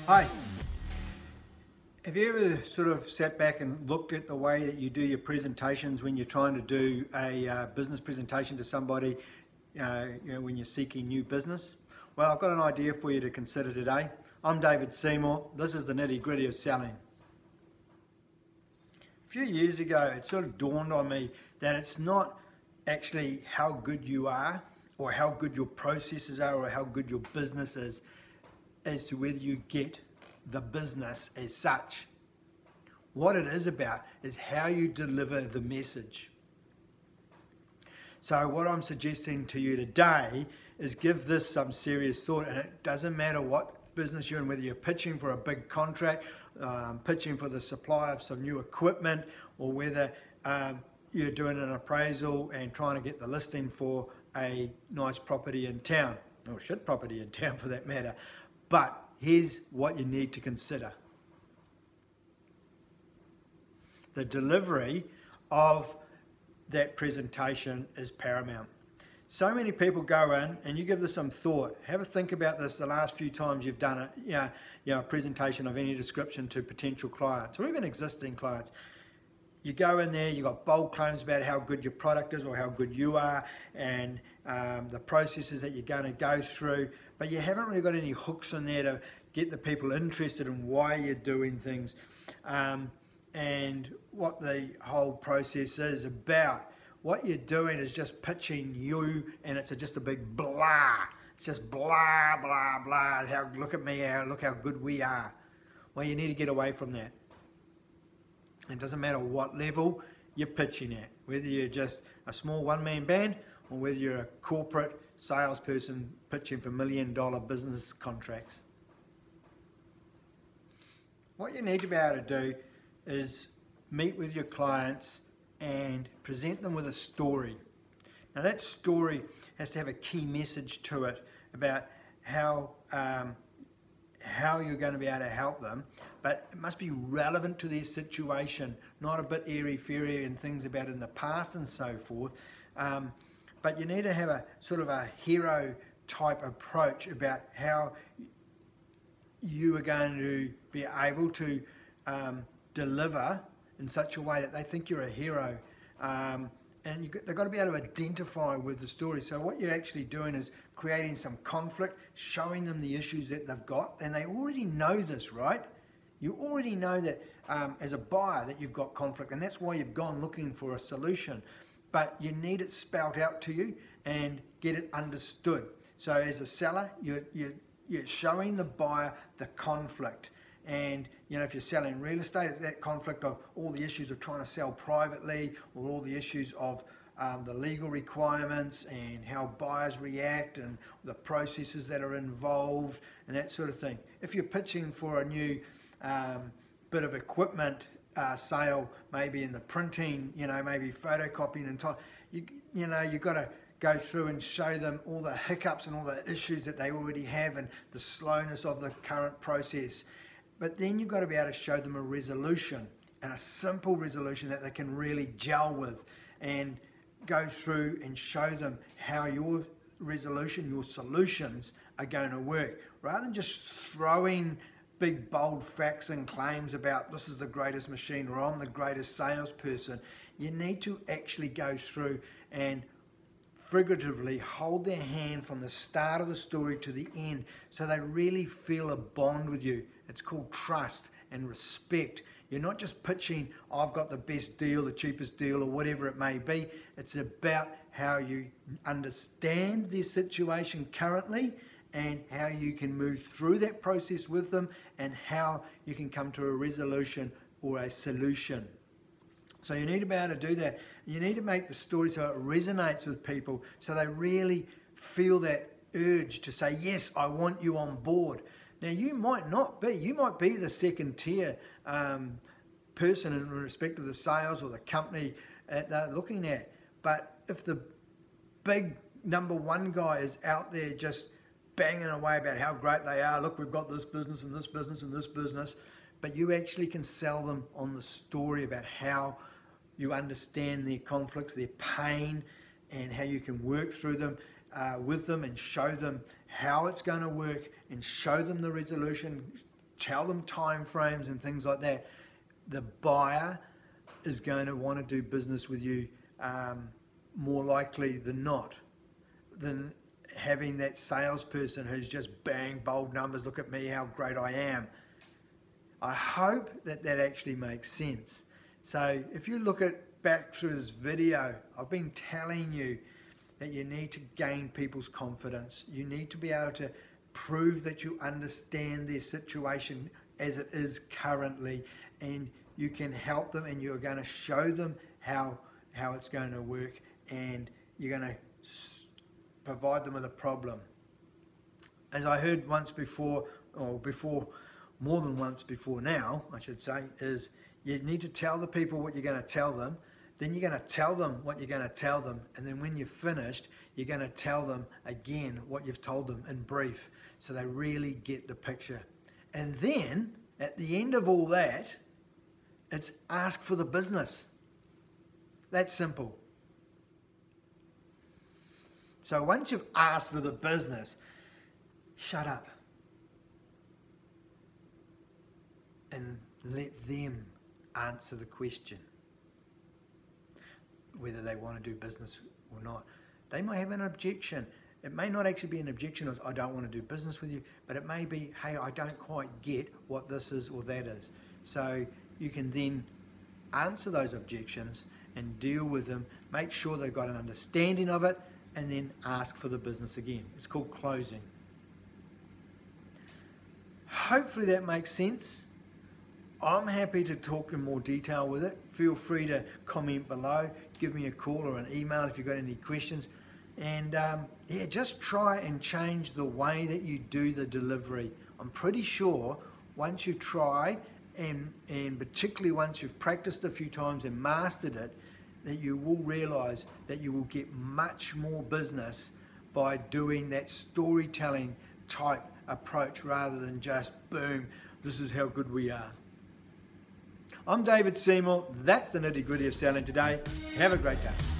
Hi. Have you ever sort of sat back and looked at the way that you do your presentations when you're trying to do a business presentation to somebody, when you're seeking new business? Well, I've got an idea for you to consider today. I'm David Seymour. This is the nitty-gritty of selling. A few years ago, it sort of dawned on me that it's not actually how good you are or how good your processes are or how good your business is as to whether you get the business as such. What it is about is how you deliver the message. So what I'm suggesting to you today is give this some serious thought, and it doesn't matter what business you're in, whether you're pitching for a big contract, pitching for the supply of some new equipment, or whether you're doing an appraisal and trying to get the listing for a nice property in town, or shit property in town for that matter. But here's what you need to consider. The delivery of that presentation is paramount. So many people go in, and you give this some thought. Have a think about this the last few times you've done a presentation of any description to potential clients or even existing clients. You go in there, you've got bold claims about how good your product is or how good you are, and the processes that you're going to go through, but you haven't really got any hooks in there to get the people interested in why you're doing things and what the whole process is about. What you're doing is just pitching you, and it's just a big blah. It's just blah, blah, blah. Look at me, look how good we are. Well, you need to get away from that. It doesn't matter what level you're pitching at, whether you're just a small one-man band or whether you're a corporate salesperson pitching for million-dollar business contracts. What you need to be able to do is meet with your clients and present them with a story. Now that story has to have a key message to it about how you're going to be able to help them, but it must be relevant to their situation, not a bit airy-fairy and things about in the past and so forth. But you need to have a sort of a hero type approach about how you are going to be able to deliver in such a way that they think you're a hero. And they've got to be able to identify with the story. So what you're actually doing is creating some conflict, showing them the issues that they've got, and they already know this, right? You already know that as a buyer that you've got conflict, and that's why you've gone looking for a solution. But you need it spelt out to you and get it understood. So as a seller, you're showing the buyer the conflict. And if you're selling real estate, it's that conflict of all the issues of trying to sell privately, or all the issues of the legal requirements and how buyers react and the processes that are involved and that sort of thing. If you're pitching for a new bit of equipment sale, maybe in the printing, maybe photocopying and time, you've got to go through and show them all the hiccups and all the issues that they already have and the slowness of the current process. But then you've got to be able to show them a resolution, and a simple resolution that they can really gel with, and go through and show them how your resolution, your solutions are going to work. Rather than just throwing big bold facts and claims about this is the greatest machine or I'm the greatest salesperson, you need to actually go through and figuratively hold their hand from the start of the story to the end, so they really feel a bond with you. It's called trust and respect. You're not just pitching, I've got the best deal, the cheapest deal, or whatever it may be. It's about how you understand their situation currently and how you can move through that process with them, and how you can come to a resolution or a solution. So you need to be able to do that. You need to make the story so it resonates with people, so they really feel that urge to say, yes, I want you on board. Now you might not be, you might be the second tier person in respect of the sales or the company that they're looking at. But if the big number one guy is out there just banging away about how great they are, look, we've got this business and this business and this business, but you actually can sell them on the story about how you understand their conflicts, their pain, and how you can work through them with them and show them how it's going to work and show them the resolution, tell them time frames and things like that, the buyer is going to want to do business with you more likely than not, than having that salesperson who's just bang, bold numbers, look at me, how great I am. I hope that that actually makes sense. So if you look back through this video, I've been telling you that you need to gain people's confidence. You need to be able to prove that you understand their situation as it is currently, and you can help them, and you're going to show them how it's going to work, and you're going to provide them with a problem. As I heard once before, or more than once before now, I should say, is you need to tell the people what you're going to tell them, then you're going to tell them what you're going to tell them, and then when you're finished, you're going to tell them again what you've told them in brief, so they really get the picture. And then, at the end of all that, it's ask for the business. That's simple. So once you've asked for the business, shut up and let them answer the question, whether they want to do business or not. They might have an objection. It may not actually be an objection of, I don't want to do business with you, but it may be, hey, I don't quite get what this is or that is. So you can then answer those objections and deal with them, make sure they've got an understanding of it, and then ask for the business again. It's called closing. Hopefully that makes sense. I'm happy to talk in more detail with it. Feel free to comment below, give me a call or an email if you've got any questions. And yeah, just try and change the way that you do the delivery. I'm pretty sure once you try, and particularly once you've practiced a few times and mastered it, that you will realize that you will get much more business by doing that storytelling type approach rather than just, boom, this is how good we are. I'm David Seymour. That's the nitty-gritty of selling today. Have a great day.